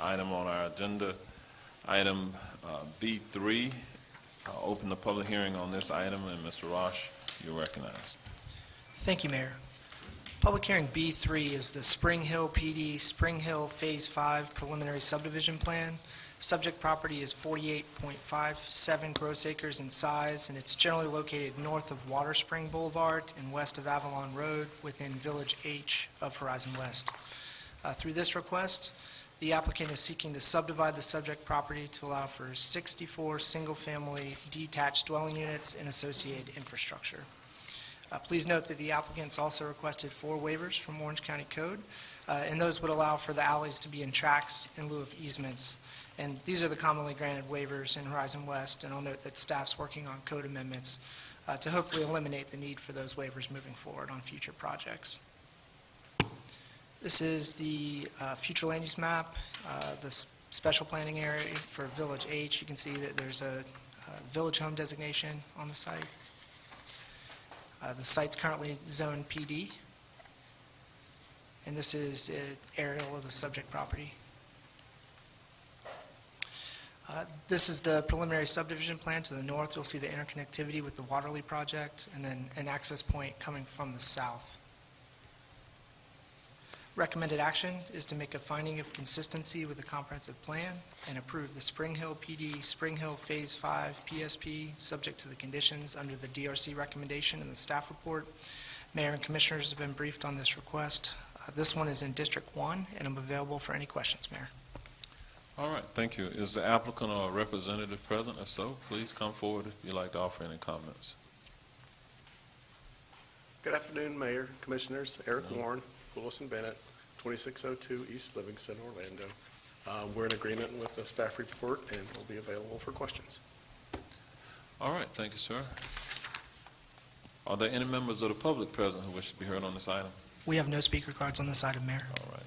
item on our agenda, item B3. I'll open the public hearing on this item, and Mr. Rosh, you're recognized. Thank you, Mayor. Public hearing B3 is the Spring Hill PD Spring Hill Phase 5 Preliminary Subdivision Plan. Subject property is 48.57 gross acres in size, and it's generally located north of Water Spring Boulevard and west of Avalon Road within Village H of Horizon West. Through this request, the applicant is seeking to subdivide the subject property to allow for 64 single-family detached dwelling units and associated infrastructure. Please note that the applicants also requested 4 waivers from Orange County Code, and those would allow for the alleys to be in tracks in lieu of easements. And these are the commonly granted waivers in Horizon West, and I'll note that staff's working on code amendments to hopefully eliminate the need for those waivers moving forward on future projects. This is the future land use map, the special planning area for Village H. You can see that there's a village home designation on the site. The site's currently zoned PD, and this is an aerial of the subject property. This is the preliminary subdivision plan. To the north, you'll see the interconnectivity with the Waterley project, and then an access point coming from the south. Recommended action is to make a finding of consistency with the comprehensive plan and approve the Spring Hill PD Spring Hill Phase 5 PSP subject to the conditions under the DRC recommendation in the staff report. Mayor and Commissioners have been briefed on this request. This one is in District 1, and I'm available for any questions, Mayor. All right, thank you. Is the applicant or representative present? If so, please come forward if you'd like to offer any comments. Good afternoon, Mayor, Commissioners. Eric Warren, Willis and Bennett, 2602 East Livingston, Orlando. We're in agreement with the staff report and will be available for questions. All right, thank you, sir. Are there any members of the public present who wish to be heard on this item? We have no speaker cards on this item, Mayor. All right.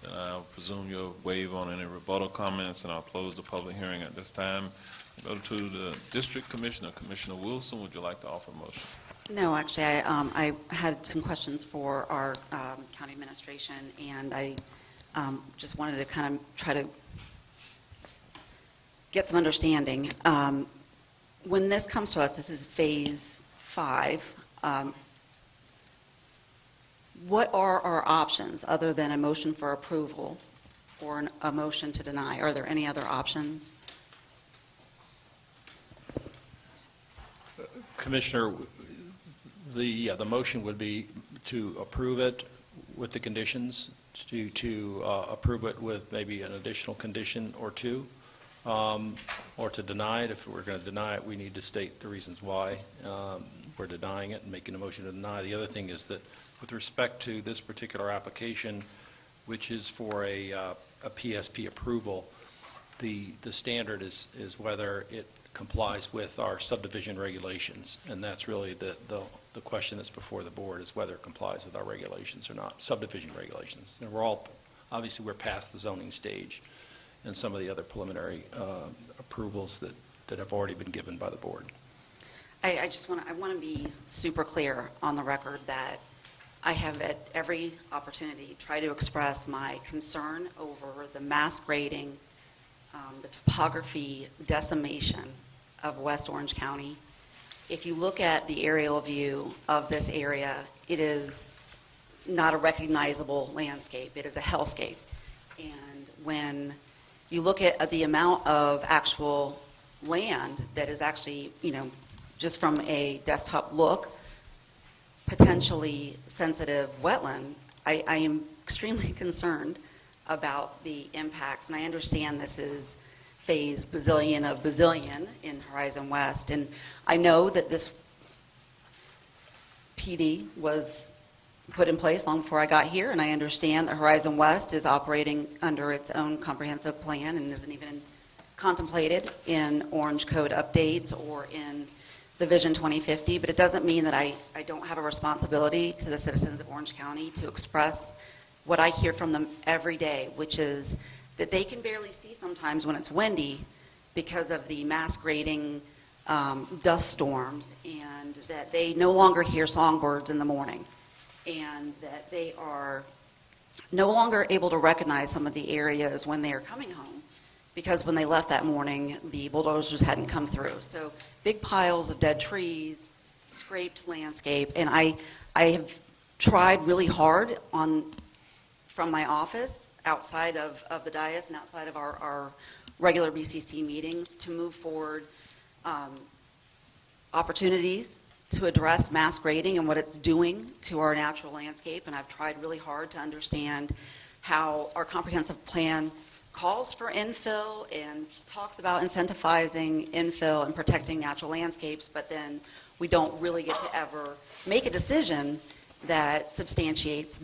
Then I'll presume you'll waive on any rebuttal comments, and I'll close the public hearing at this time. Go to the District Commissioner. Commissioner Wilson, would you like to offer a motion? No, actually, I had some questions for our county administration, and I just wanted to kind of try to get some understanding. When this comes to us, this is Phase 5. What are our options other than a motion for approval or a motion to deny? Are there any other options? Commissioner, the motion would be to approve it with the conditions, to approve it with maybe an additional condition or two, or to deny it. If we're going to deny it, we need to state the reasons why we're denying it and making a motion to deny. The other thing is that with respect to this particular application, which is for a PSP approval, the standard is whether it complies with our subdivision regulations, and that's really the question that's before the board, is whether it complies with our regulations or not, subdivision regulations. And obviously we're past the zoning stage and some of the other preliminary approvals that have already been given by the board. I want to be super clear on the record that I have at every opportunity tried to express my concern over the mass grading, the topography decimation of West Orange County. If you look at the aerial view of this area, it is not a recognizable landscape. It is a hellscape. And when you look at the amount of actual land that is actually, just from a desktop look, potentially sensitive wetland, I am extremely concerned about the impacts. And I understand this is phase bazillion of bazillion in Horizon West. And I know that this PD was put in place long before I got here, and I understand that Horizon West is operating under its own comprehensive plan and isn't even contemplated in Orange Code updates or in the Vision 2050, but it doesn't mean that I don't have a responsibility to the citizens of Orange County to express what I hear from them every day, which is that they can barely see sometimes when it's windy because of the mass grading dust storms, and that they no longer hear songbirds in the morning, and that they are no longer able to recognize some of the areas when they are coming home, because when they left that morning, the bulldozers hadn't come through. So big piles of dead trees, scraped landscape, and I have tried really hard from my office, outside of the dais and outside of our regular BCC meetings, to move forward opportunities to address mass grading and what it's doing to our natural landscape. And I've tried really hard to understand how our comprehensive plan calls for infill and talks about incentivizing infill and protecting natural landscapes, but then we don't really get to ever make a decision that substantiates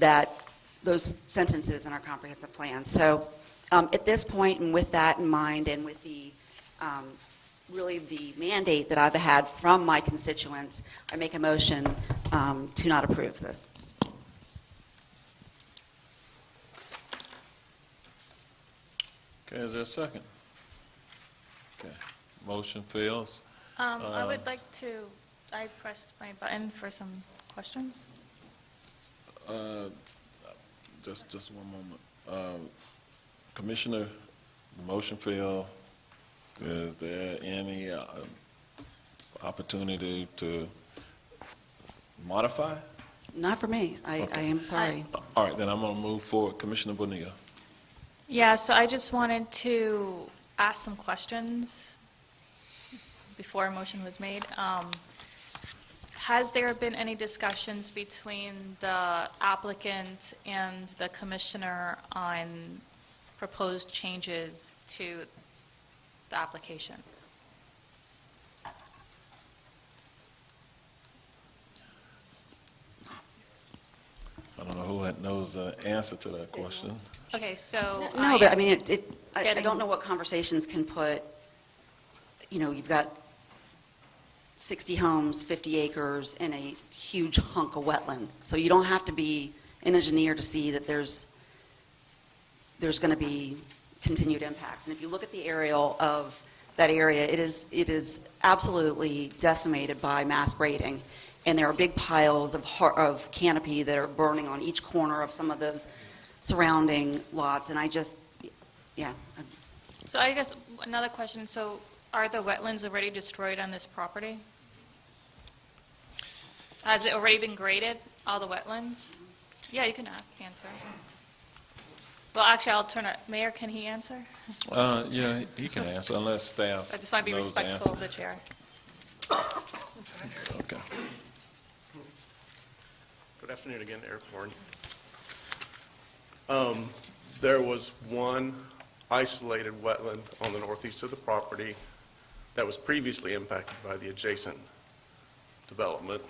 those sentences in our comprehensive plan. So at this point, and with that in mind, and with the really the mandate that I've had from my constituents, I make a motion to not approve this. Okay, is there a second? Okay, motion fails. I would like to, I pressed my button for some questions. Just one moment. Commissioner, the motion failed. Is there any opportunity to modify? Not for me. I am sorry. All right, then I'm going to move forward. Commissioner Bonilla. Yeah, so I just wanted to ask some questions before a motion was made. Has there been any discussions between the applicant and the commissioner on proposed changes to the application? I don't know who knows the answer to that question. Okay, so No, but I mean, I getting- don't know what conversations can put, you've got 60 homes, 50 acres, and a huge hunk of wetland. So you don't have to be an engineer to see that there's going to be continued impacts. And if you look at the aerial of that area, it is absolutely decimated by mass grading. And there are big piles of canopy that are burning on each corner of some of those surrounding lots. And So I guess another question, so are the wetlands already destroyed on this property? Has it already been graded, all the wetlands? Yeah, you can answer. Well, actually, I'll turn it, Mayor, can he answer? Yeah, he can answer unless staff I just want to be knows the respectful answer. of the chair. Okay. Good afternoon again, Eric Warren. There was one isolated wetland on the northeast of the property that was previously impacted by the adjacent development.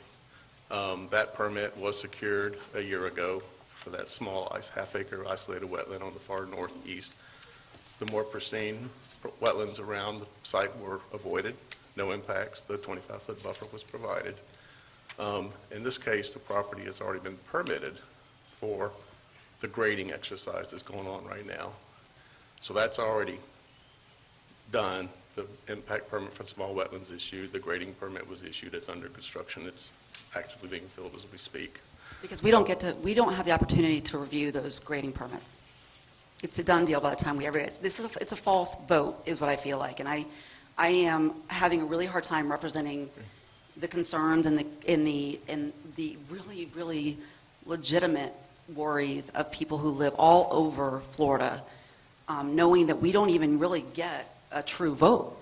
That permit was secured a year ago for that small half-acre isolated wetland on the far northeast. The more pristine wetlands around the site were avoided. No impacts. The 25-foot buffer was provided. In this case, the property has already been permitted for the grading exercise that's going on right now. So that's already done. The impact permit for small wetlands issued. The grading permit was issued. It's under construction. It's actively being filled as we speak. because we don't have the opportunity to review those grading permits. It's a done deal by the time we ever get. It's a false vote, is what I feel like, and I am having a really hard time representing the concerns and the really, really legitimate worries of people who live all over Florida, knowing that we don't even really get a true vote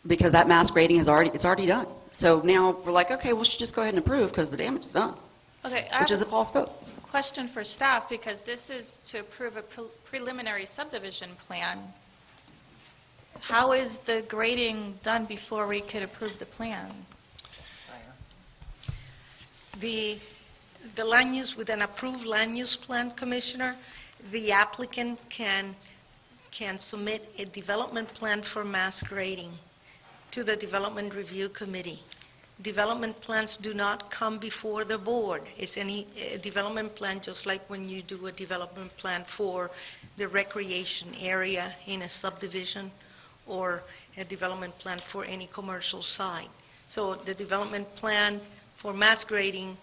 because that mass grading it's already done. So now we're like, okay, we should just go ahead and approve because the damage is done, Okay, which is a false vote. question for staff, because this is to approve a preliminary subdivision plan. How is the grading done before we could approve the plan? The land use, with an approved land use plan, Commissioner, the applicant can submit a development plan for mass grading to the Development Review Committee. Development plans do not come before the board. It's any development plan, just like when you do a development plan for the recreation area in a subdivision or a development plan for any commercial site. So the development plan for mass grading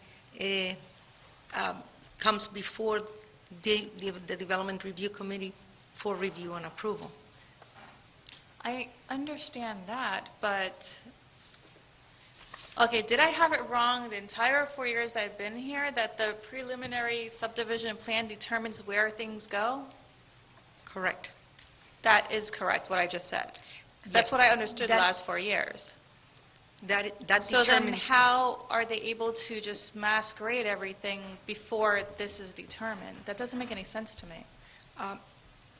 comes before the Development Review Committee for review and approval. I understand that, but, okay, did I have it wrong the entire 4 years that I've been here, that the preliminary subdivision plan determines where things go? Correct. That is correct, what I just said. 'Cause that's Yes. what I understood the That- last 4 years. That So then determines, how are they able to just mass grade everything before this is determined? That doesn't make any sense to me.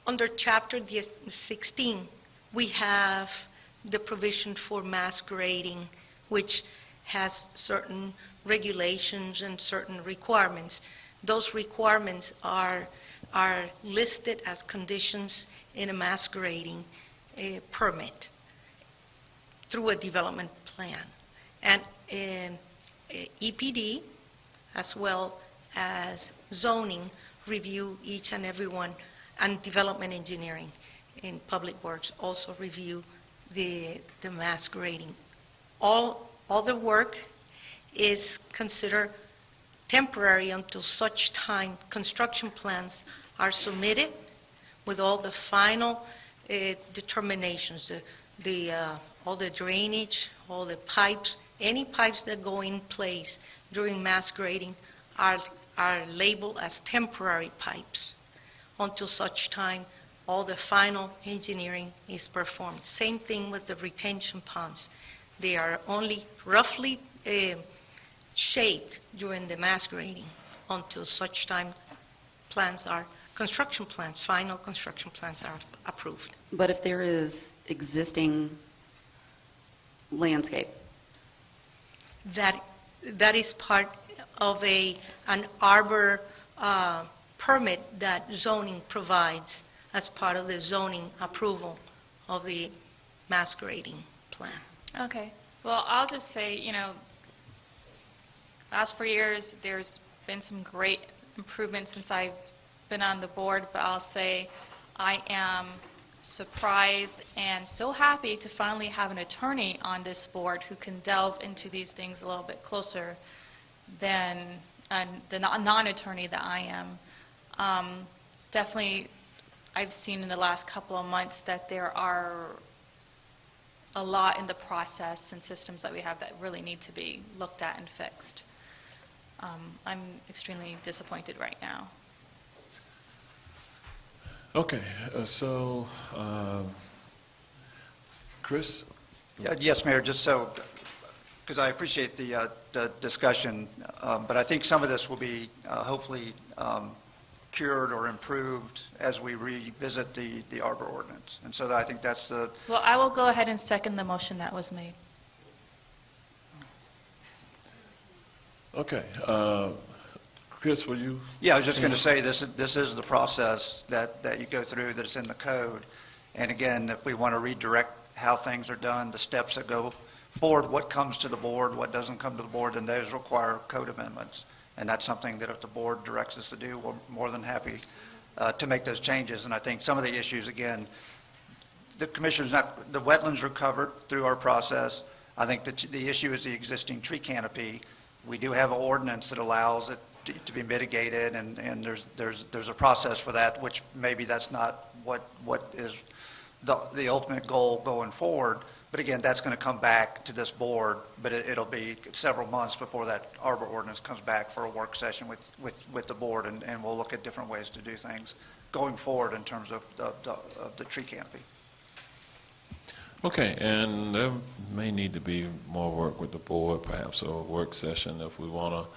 under Chapter 16, we have the provision for mass grading, which has certain regulations and certain requirements. Those requirements are listed as conditions in a mass grading permit through a development plan. And EPD, as well as zoning, review each and every one, and development engineering in Public Works also review the mass grading. All the work is considered temporary until such time construction plans are submitted with all the final determinations, all the drainage, all the pipes, any pipes that go in place during mass grading are labeled as temporary pipes until such time all the final engineering is performed. Same thing with the retention ponds. They are only roughly shaped during the mass grading until such time construction plans, final construction plans are approved. But if there is existing landscape, That is part of an arbor permit that zoning provides as part of the zoning approval of the mass grading plan. Okay, well, I'll just say, last 4 years, there's been some great improvements since I've been on the board, but I'll say I am surprised and so happy to finally have an attorney on this board who can delve into these things a little bit closer than the non-attorney that I am. Definitely, I've seen in the last couple of months that there are a lot in the process and systems that we have that really need to be looked at and fixed. I'm extremely disappointed right now. Okay, so, Chris? Yes, Mayor, just so, because I appreciate the discussion, but I think some of this will be hopefully cured or improved as we revisit the arbor ordinance. And so I think that's the, Well, I will go ahead and second the motion that was made. Okay, Chris, will you? yeah, I was just going to say, this is the process that you go through, that's in the code. And again, if we want to redirect how things are done, the steps that go forward, what comes to the board, what doesn't come to the board, then those require code amendments. And that's something that if the board directs us to do, we're more than happy to make those changes. And I think some of the issues, again, the wetlands are covered through our process. I think the issue is the existing tree canopy. We do have an ordinance that allows it to be mitigated, and there's a process for that, which maybe that's not what is the ultimate goal going forward. But again, that's going to come back to this board, but it'll be several months before that arbor ordinance comes back for a work session with the board, and we'll look at different ways to do things going forward in terms of the tree canopy. Okay, and there may need to be more work with the board, perhaps a work session if we want to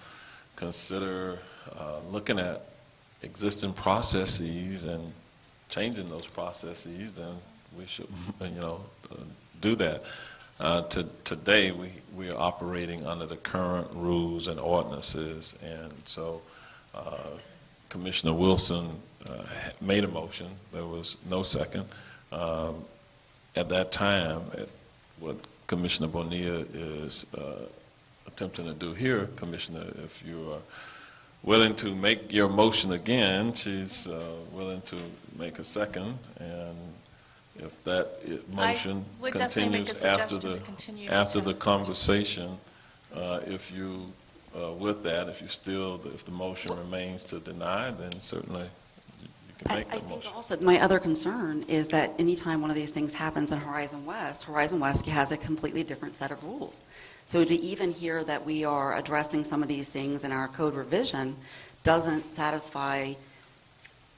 consider looking at existing processes and changing those processes, then we should, do that. Today, we are operating under the current rules and ordinances, and so Commissioner Wilson made a motion. There was no second. At that time, what Commissioner Bonilla is attempting to do here, Commissioner, if you are willing to make your motion again, she's willing to make a second, and if that motion I would definitely make a continues suggestion to continue. after the conversation, if you with that, if the motion remains to deny, then certainly you can I make that think motion. also, my other concern is that anytime one of these things happens in Horizon West has a completely different set of rules. So to even hear that we are addressing some of these things in our code revision doesn't satisfy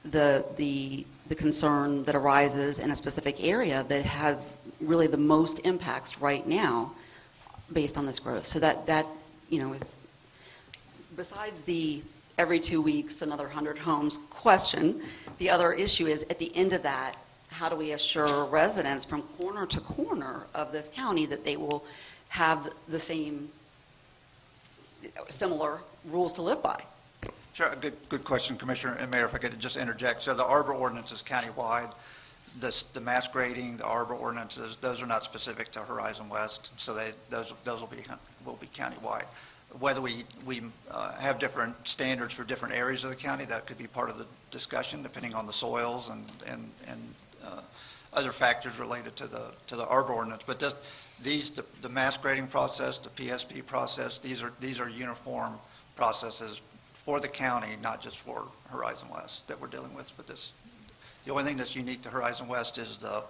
the concern that arises in a specific area that has really the most impacts right now based on this growth. So that is, besides the every 2 weeks, another 100 homes question, the other issue is, at the end of that, how do we assure residents from corner to corner of this county that they will have the same, similar rules to live by? Sure, good question, Commissioner and Mayor, if I could just interject. So the arbor ordinance is countywide. The mass grading, the arbor ordinances, those are not specific to Horizon West, so those will be countywide. Whether we have different standards for different areas of the county, that could be part of the discussion, depending on the soils and other factors related to the arbor ordinance. But the mass grading process, the PSP process, these are uniform processes for the county, not just for Horizon West that we're dealing with this. The only thing that's unique to Horizon West is the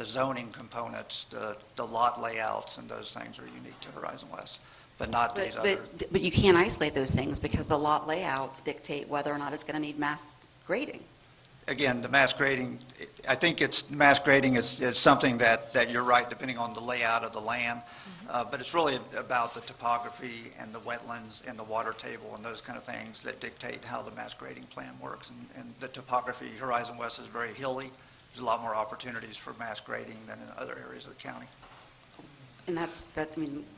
zoning components, the lot layouts, and those things are unique to Horizon West, but not these other. But you can't isolate those things because the lot layouts dictate whether or not it's going to need mass grading. Again, the mass grading, I think mass grading is something that you're right, depending on the layout of the land. But it's really about the topography and the wetlands and the water table and those kind of things that dictate how the mass grading plan works. And the topography, Horizon West is very hilly. There's a lot more opportunities for mass grading than in other areas of the county. And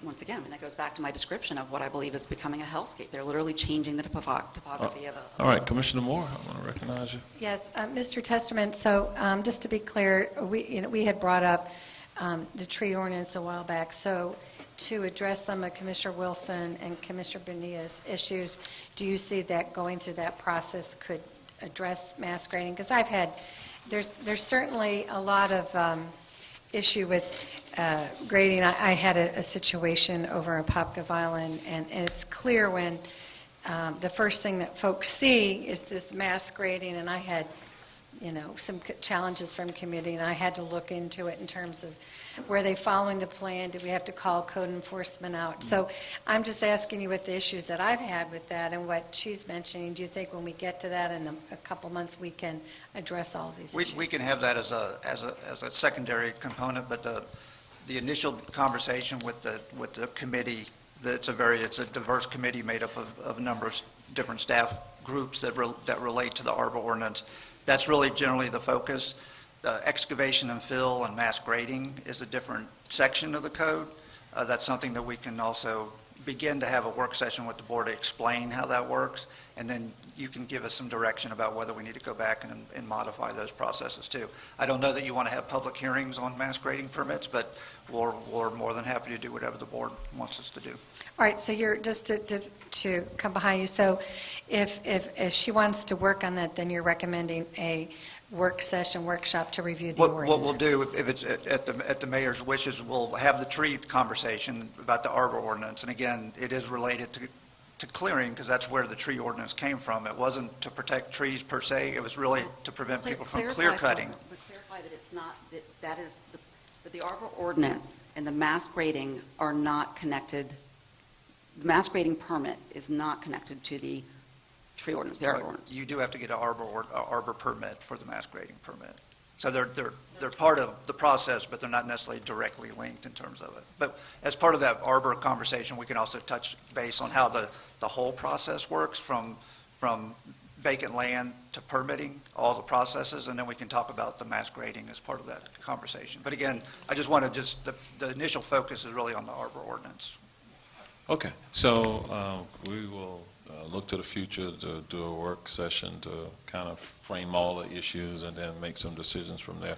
once again, that goes back to my description of what I believe is becoming a hellscape. They're literally changing the topography of a... All right, Commissioner Moore, I want to recognize you. Yes, Mr. Testament, so just to be clear, we had brought up the tree ordinance a while back. So to address some of Commissioner Wilson and Commissioner Bonilla's issues, do you see that going through that process could address mass grading? Because there's certainly a lot of issue with grading. I had a situation over in Popcave Island, and it's clear when the first thing that folks see is this mass grading, and I had some challenges from community, and I had to look into it in terms of were they following the plan? Did we have to call code enforcement out? So I'm just asking you with the issues that I've had with that and what she's mentioning, do you think when we get to that in a couple months we can address all these issues? We can have that as a secondary component, but the initial conversation with the committee, it's a diverse committee made up of a number of different staff groups that relate to the arbor ordinance. That's really generally the focus. Excavation and fill and mass grading is a different section of the code. That's something that we can also begin to have a work session with the board to explain how that works, and then you can give us some direction about whether we need to go back and modify those processes too. I don't know that you want to have public hearings on mass grading permits, but we're more than happy to do whatever the board wants us to do. All right, so you're just to come behind you. So if she wants to work on that, then you're recommending a workshop to review the ordinance. What we'll do, if it's at the mayor's wishes, we'll have the tree conversation about the arbor ordinance. And again, it is related to clearing, because that's where the tree ordinance came from. It wasn't to protect trees per se. It was really to prevent people from clear cutting. But clarify that it's not, that the arbor ordinance and the mass grading are not connected. The mass grading permit is not connected to the tree ordinance, the arbor ordinance. You do have to get an arbor permit for the mass grading permit. So they're part of the process, but they're not necessarily directly linked in terms of it. But as part of that arbor conversation, we can also touch base on how the whole process works from vacant land to permitting, all the processes, and then we can talk about the mass grading as part of that conversation. But again, I just want to the initial focus is really on the arbor ordinance. Okay, so we will look to the future to do a work session to kind of frame all the issues and then make some decisions from there.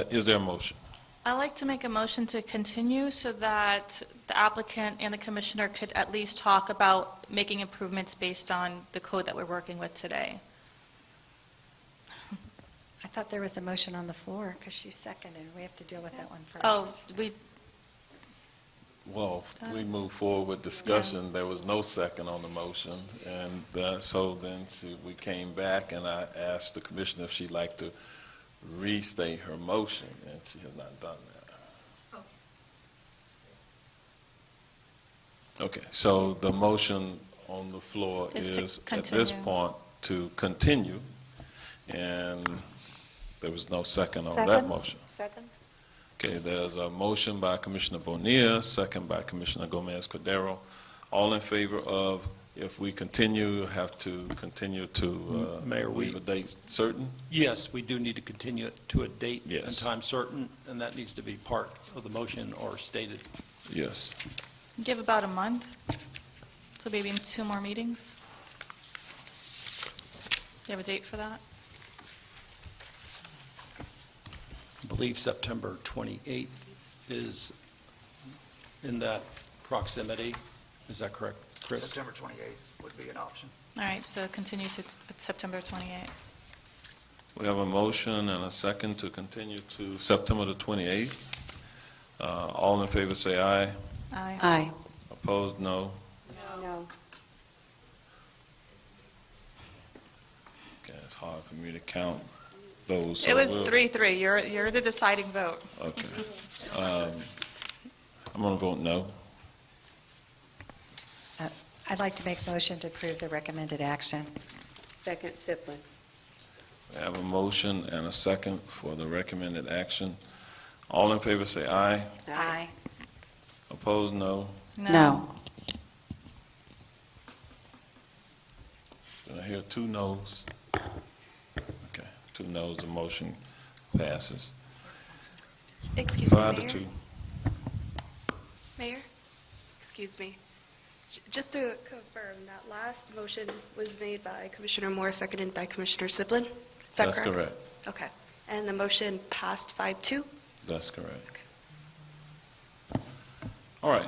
Is there a motion? I'd like to make a motion to continue so that the applicant and the commissioner could at least talk about making improvements based on the code that we're working with today. I thought there was a motion on the floor because she seconded. We have to deal with that one first. Oh, Well, we moved forward with discussion. There was no second on the motion. And so then we came back and I asked the commissioner if she'd like to restate her motion, and she has not done that. Okay, so the motion on the floor Is to is at this continue. point to continue, and there was no second on that motion. Second. Okay, there's a motion by Commissioner Bonilla, second by Commissioner Gomez Cordero. All in favor of, if we continue, have to continue to Mayor, leave a date certain? Yes, we do need to continue it to a date and Yes. time certain, and that needs to be part of the motion or stated. Yes. Give about a month, so maybe in 2 more meetings. Do you have a date for that? I believe September 28th is in that proximity. Is that correct, Chris? September 28th would be an option. All right, so continue to September 28th. We have a motion and a second to continue to September the 28th. All in favor say aye. Aye. Aye. Opposed, no. No. Okay, it's hard for me to count those. so It was we'll- 3-3. You're the deciding vote. Okay. I'm going to vote no. I'd like to make a motion to approve the recommended action. Second, Siplin. We have a motion and a second for the recommended action. All in favor say aye. Aye. Opposed, no. No. Did I hear 2 noes? Okay, 2 noes, the motion passes. Excuse me, 5-2. Mayor? Mayor? Excuse me. Just to confirm, that last motion was made by Commissioner Moore, seconded by Commissioner Siblin? Is that That's correct? correct. Okay. And the motion passed 5-2? That's correct. All right,